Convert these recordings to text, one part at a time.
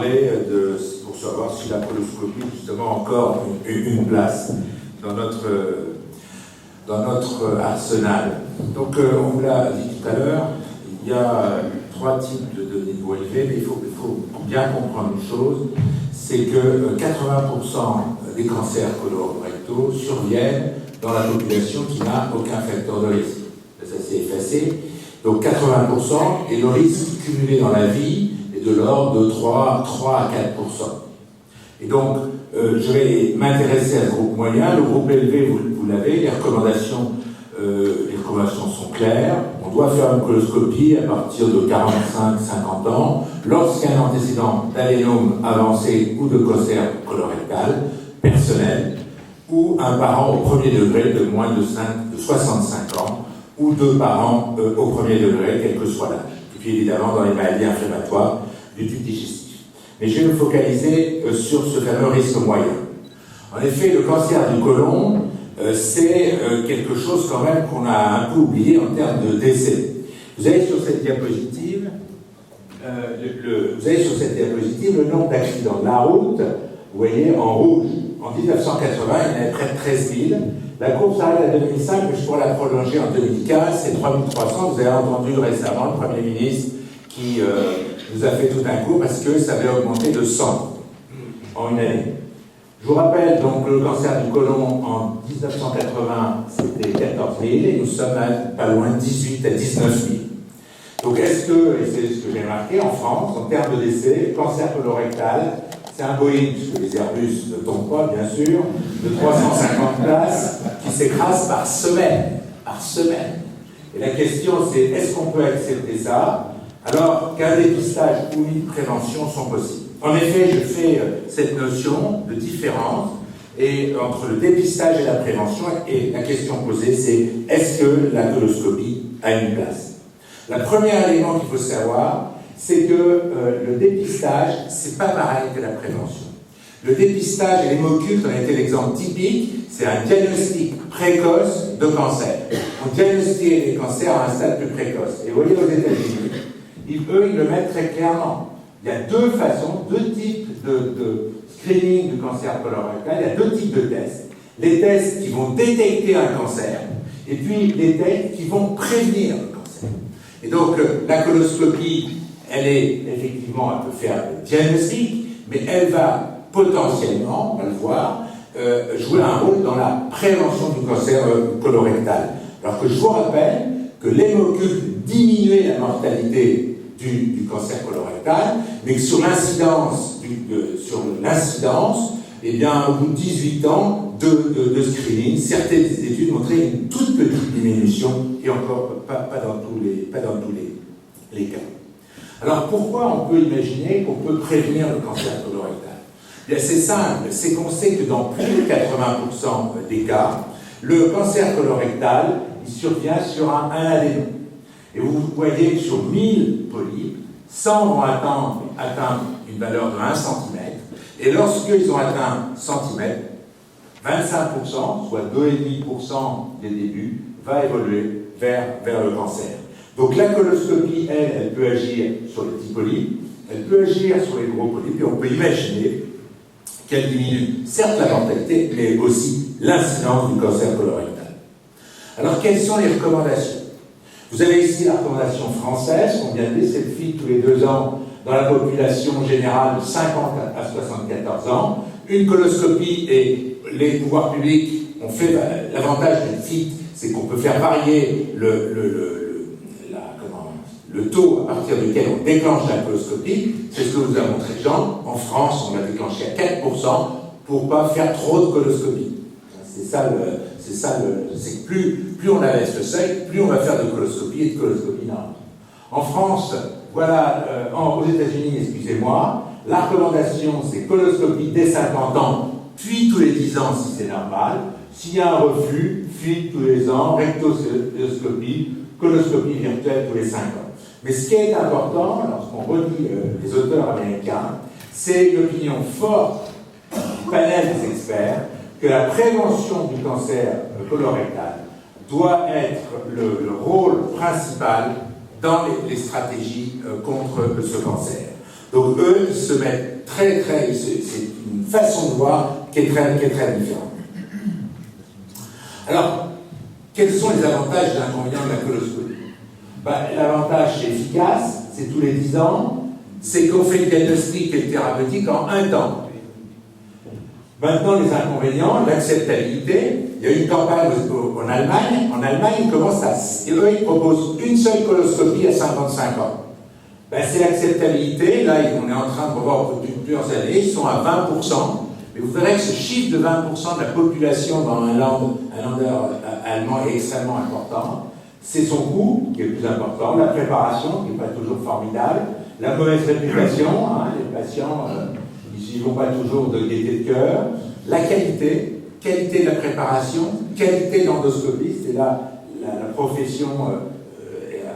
parler pour savoir si la coloscopie justement a encore une place dans notre arsenal. Donc on vous l'a dit tout à l'heure, il y a 3 types de niveaux élevés, mais il faut bien comprendre une chose, c'est que 80% des cancers colorectaux surviennent dans la population qui n'a aucun facteur de risque. Ça s'est effacé. Donc 80%, et le risque cumulé dans la vie est de l'ordre de 3 à 4%. Et donc, je vais m'intéresser à ce groupe moyen. Le groupe élevé, vous l'avez, les recommandations sont claires. On doit faire une coloscopie à partir de 45-50 ans lorsqu'il y a un antécédent d'adénome avancé ou de cancer colorectal personnel, ou un parent au premier degré de moins de 65 ans, ou 2 parents au premier degré, quel que soit l'âge. Et puis évidemment dans les maladies inflammatoires du tube digestif. Mais je vais me focaliser sur ce fameux risque moyen. En effet, le cancer du côlon, c'est quelque chose quand même qu'on a un peu oublié en termes de décès. Vous avez sur cette diapositive, le nombre d'accidents de la route, vous voyez en rouge. En 1980, il y en avait près de 13 000. La courbe s'arrête à 2005, mais je pourrais la prolonger en 2015, c'est 3 300. Vous avez entendu récemment le Premier ministre qui nous a fait tout un coup parce que ça avait augmenté de 100 en une année. Je vous rappelle donc le cancer du côlon en 1980, c'était 14 000 et nous sommes pas loin de 18 à 19 000. Donc est-ce que, et c'est ce que j'ai marqué en France, en termes de décès, cancer colorectal, c'est un Boeing, puisque les Airbus ne tombent pas, bien sûr, de 350 places qui s'écrase par semaine. Par semaine. Et la question, c'est est-ce qu'on peut accepter ça alors qu'un dépistage ou une prévention sont possibles? En effet, je fais cette notion de différence entre le dépistage et la prévention, et la question posée, c'est est-ce que la coloscopie a une place? Le premier élément qu'il faut savoir, c'est que le dépistage, c'est pas pareil que la prévention. Le dépistage et l'hémoculte en été l'exemple typique, c'est un diagnostic précoce de cancer. On diagnostique les cancers à un stade plus précoce. Et vous voyez aux États-Unis, eux, ils le mettent très clairement. Il y a 2 façons, 2 types de screening du cancer colorectal, il y a 2 types de tests. Les tests qui vont détecter un cancer, et puis les tests qui vont prévenir le cancer. Et donc, la coloscopie, elle est effectivement, elle peut faire le diagnostic, mais elle va potentiellement, on va le voir, jouer un rôle dans la prévention du cancer colorectal. Alors que je vous rappelle que l'hémoculte diminuait la mortalité du cancer colorectal, mais que sur l'incidence, eh bien, au bout de 18 ans de screening, certaines études montraient une toute petite diminution, et encore pas dans tous les cas. Alors pourquoi on peut imaginer qu'on peut prévenir le cancer colorectal? Bien, c'est simple, c'est qu'on sait que dans plus de 80% des cas, le cancer colorectal, il survient sur un adénome. Et vous voyez que sur 1000 polypes, 100 vont atteindre une valeur de 1 cm, et lorsqu'ils ont atteint 1 cm, 25%, soit 2,5% des débuts, va évoluer vers le cancer. Donc la coloscopie, elle peut agir sur les petits polypes, elle peut agir sur les gros polypes, et on peut imaginer qu'elle diminue certes la mortalité, mais aussi l'incidence du cancer colorectal. Alors quelles sont les recommandations? Vous avez ici la recommandation française, qu'on vient de dire, c'est le FIT tous les 2 ans dans la population générale de 50 à 74 ans. Une coloscopie, et les pouvoirs publics ont fait l'avantage du FIT, c'est qu'on peut faire varier le taux à partir duquel on déclenche la coloscopie. C'est ce que vous a montré Jean. En France, on l'a déclenché à 4% pour ne pas faire trop de coloscopies. C'est que plus on abaisse le seuil, plus on va faire de coloscopie et de coloscopie normale. En France, voilà, aux États-Unis, excusez-moi, la recommandation, c'est coloscopie dès 50 ans, puis tous les 10 ans si c'est normal. S'il y a un reflux, FIT tous les ans, rectoscopie, coloscopie virtuelle tous les 5 ans. Mais ce qui est important, lorsqu'on relit les auteurs américains, c'est l'opinion forte du panel des experts que la prévention du cancer colorectal doit être le rôle principal dans les stratégies contre ce cancer. Donc eux, ils se mettent c'est une façon de voir qui est très différente. Alors, quels sont les avantages et les inconvénients de la coloscopie? L'avantage, c'est efficace, c'est tous les 10 ans, c'est qu'on fait le diagnostic et le thérapeutique en un temps. Maintenant, les inconvénients, l'acceptabilité. Il y a une campagne en Allemagne. En Allemagne, ils proposent une seule coloscopie à 55 ans. C'est l'acceptabilité. Là, on est en train de revoir depuis plusieurs années. Ils sont à 20%. Mais vous verrez que ce chiffre de 20% de la population dans un lander allemand est extrêmement important. C'est son coût qui est le plus important, la préparation qui n'est pas toujours formidable, la mauvaise réputation, les patients ils n'y vont pas toujours de gaieté de cœur, la qualité de la préparation, qualité de l'endoscopie, c'est là la profession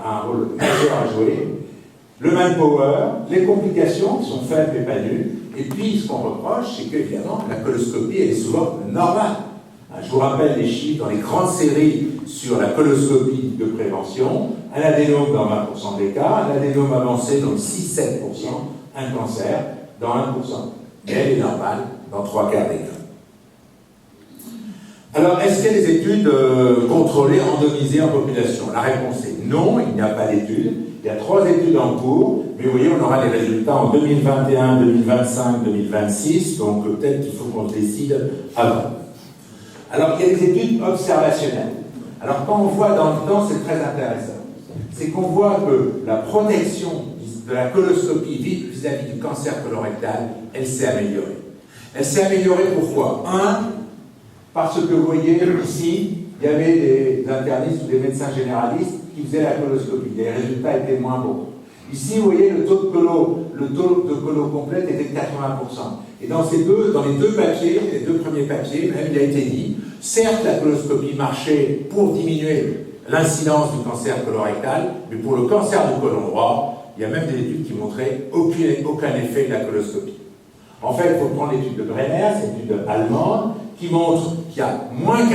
a un rôle majeur à jouer, le manpower, les complications qui sont faibles et pas nulles, et puis ce qu'on reproche, c'est qu'évidemment la coloscopie elle est souvent normale. Je vous rappelle les chiffres dans les grandes séries sur la coloscopie de prévention, un adénome dans 20% des cas, un adénome avancé dans 6-7%, un cancer dans 1%. Mais elle est normale dans 3 quarts des cas. Alors, est-ce qu'il y a des études contrôlées, randomisées en population? La réponse est non, il n'y a pas d'études. Il y a 3 études en cours, mais vous voyez, on aura les résultats en 2021, 2025, 2026, donc peut-être qu'il faut qu'on se décide avant. Alors, il y a des études observationnelles. Alors, quand on voit dans le temps, c'est très intéressant. C'est qu'on voit que la protection de la coloscopie vis-à-vis du cancer colorectal, elle s'est améliorée. Elle s'est améliorée pourquoi? Parce que vous voyez, ici, il y avait des internistes ou des médecins généralistes qui faisaient la coloscopie. Les résultats étaient moins bons. Ici, vous voyez, le taux de colo complète était de 80%. Et dans les deux papiers, les 2 premiers papiers, même, il a été dit, certes, la coloscopie marchait pour diminuer l'incidence du cancer colorectal, mais pour le cancer du côlon droit, il y a même des études qui montraient aucun effet de la coloscopie. En fait, il faut prendre l'étude de Brenner, c'est une étude allemande, qui montre qu'il y a moins 80%,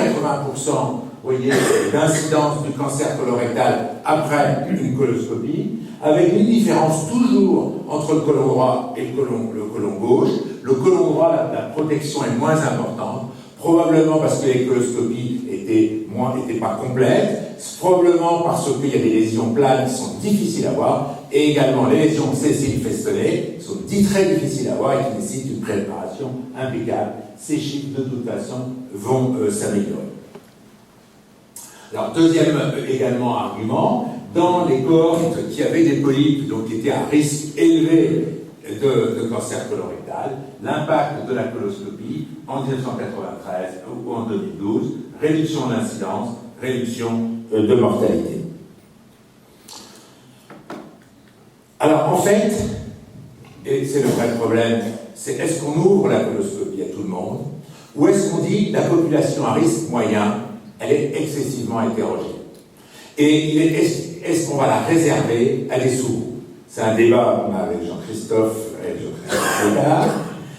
vous voyez, d'incidence du cancer colorectal après une coloscopie, avec une différence toujours entre le côlon droit et le côlon gauche. Le côlon droit, la protection est moins importante, probablement parce que les coloscopies n'étaient pas complètes, probablement parce qu'il y a des lésions planes qui sont difficiles à voir, et également les lésions sessiles-festonnées qui sont très difficiles à voir et qui nécessitent une préparation impeccable. Ces chiffres, de toute façon, vont s'améliorer. Alors, deuxième également argument, dans les cohortes qui avaient des polypes, donc qui étaient à risque élevé de cancer colorectal, l'impact de la coloscopie en 1993 ou en 2012, réduction d'incidence, réduction de mortalité. Alors, en fait, et c'est le vrai problème, c'est est-ce qu'on ouvre la coloscopie à tout le monde, ou est-ce qu'on dit que la population à risque moyen, elle est excessivement hétérogène. Et est-ce qu'on va la réserver à des sous-groupes? C'est un débat qu'on a avec Jean-Christophe et Jean-Christophe,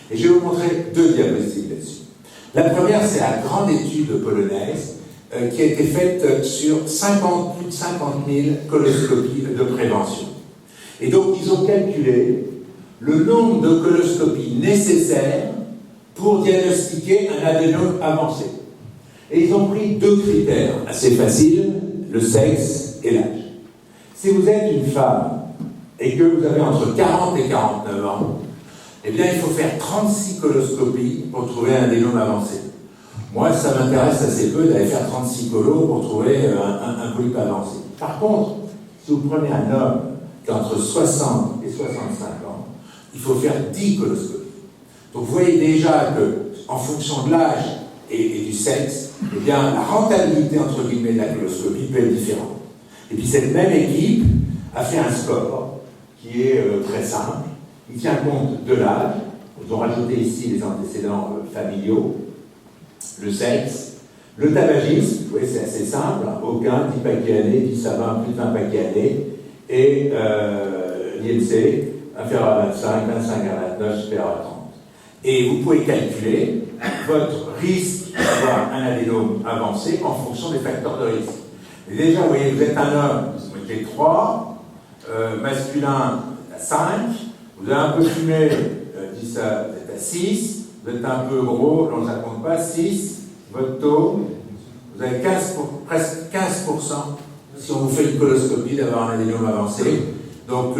et je vais vous montrer 2 diapositives là-dessus. La première, c'est la grande étude polonaise qui a été faite sur plus de 50 000 coloscopies de prévention. Et donc, ils ont calculé le nombre de coloscopies nécessaires pour diagnostiquer un adénome avancé. Et ils ont pris 2 critères assez faciles, le sexe et l'âge. Si vous êtes une femme et que vous avez entre 40 et 49 ans, eh bien, il faut faire 36 coloscopies pour trouver un adénome avancé. Moi, ça m'intéresse assez peu d'aller faire 36 colos pour trouver un polype avancé. Par contre, si vous prenez un homme qui a entre 60 et 65 ans, il faut faire 10 coloscopies. Donc, vous voyez déjà que, en fonction de l'âge et du sexe, eh bien, la rentabilité, entre guillemets, de la coloscopie peut être différente. Et puis, cette même équipe a fait un score qui est très simple. Il tient compte de l'âge. Ils ont rajouté ici les antécédents familiaux, le sexe, le tabagisme, vous voyez, c'est assez simple, aucun, 10 paquets années, 10 à 20, plus de 20 paquets années, et l'INC, inférieur à 25, 25 à 29, supérieur à 30. Et vous pouvez calculer votre risque d'avoir un adénome avancé en fonction des facteurs de risque. Et déjà, vous voyez, vous êtes un homme, vous mettez 3, masculin 5, vous avez un peu fumé je dis ça, vous êtes à 6, vous êtes un peu gros, on ne compte pas, 6, votre taux, vous avez presque 15%, si on vous fait une coloscopie, d'avoir un adénome avancé. Donc,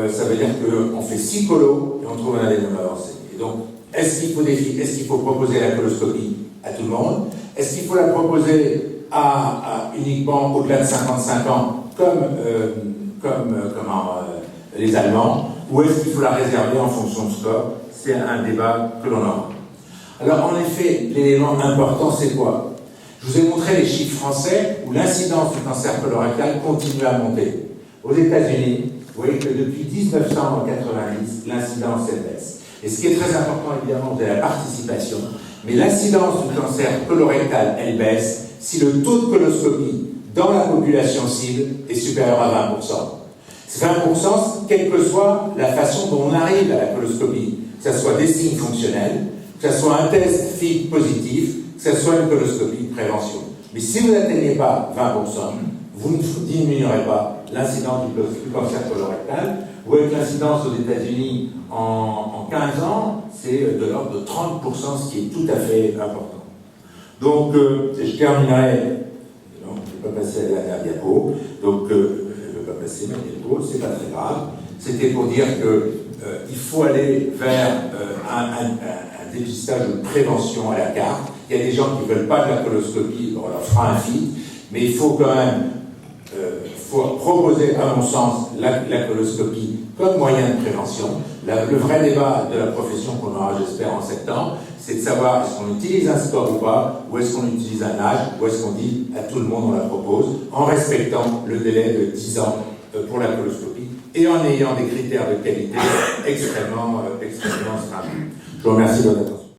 ça veut dire qu'on fait 6 colos et on trouve un adénome avancé. Et donc, est-ce qu'il faut proposer la coloscopie à tout le monde? Est-ce qu'il faut la proposer à uniquement au-delà de 55 ans, comme les Allemands, ou est-ce qu'il faut la réserver en fonction de score? C'est un débat que l'on aura. Alors, en effet, l'élément important, c'est quoi? Je vous ai montré les chiffres français où l'incidence du cancer colorectal continue à monter. Aux États-Unis, vous voyez que depuis 1990, l'incidence baisse. Et ce qui est très important, évidemment, c'est la participation. Mais l'incidence du cancer colorectal, elle baisse si le taux de coloscopie dans la population cible est supérieur à 20%. C'est 20%, quelle que soit la façon dont on arrive à la coloscopie, que ce soit des signes fonctionnels, que ce soit un test FIG positif, que ce soit une coloscopie de prévention. Mais si vous n'atteignez pas 20%, vous ne diminuerez pas l'incidence du cancer colorectal. Vous voyez que l'incidence aux États-Unis en 15 ans, c'est de l'ordre de 30%, ce qui est tout à fait important. Donc, je terminerai. Non, je ne vais pas passer à la dernière diapo. Donc, je ne vais pas passer ma diapo, c'est pas très grave. C'était pour dire qu'il faut aller vers un dépistage de prévention à la carte. Il y a des gens qui ne veulent pas de la coloscopie, on leur fera un FIT, mais il faut quand même proposer, à mon sens, la coloscopie comme moyen de prévention. Le vrai débat de la profession qu'on aura, j'espère, en septembre, c'est de savoir est-ce qu'on utilise un score ou pas, ou est-ce qu'on utilise un âge, ou est-ce qu'on dit à tout le monde on la propose, en respectant le délai de 10 ans pour la coloscopie, et en ayant des critères de qualité extrêmement stricts. Je vous remercie de votre attention.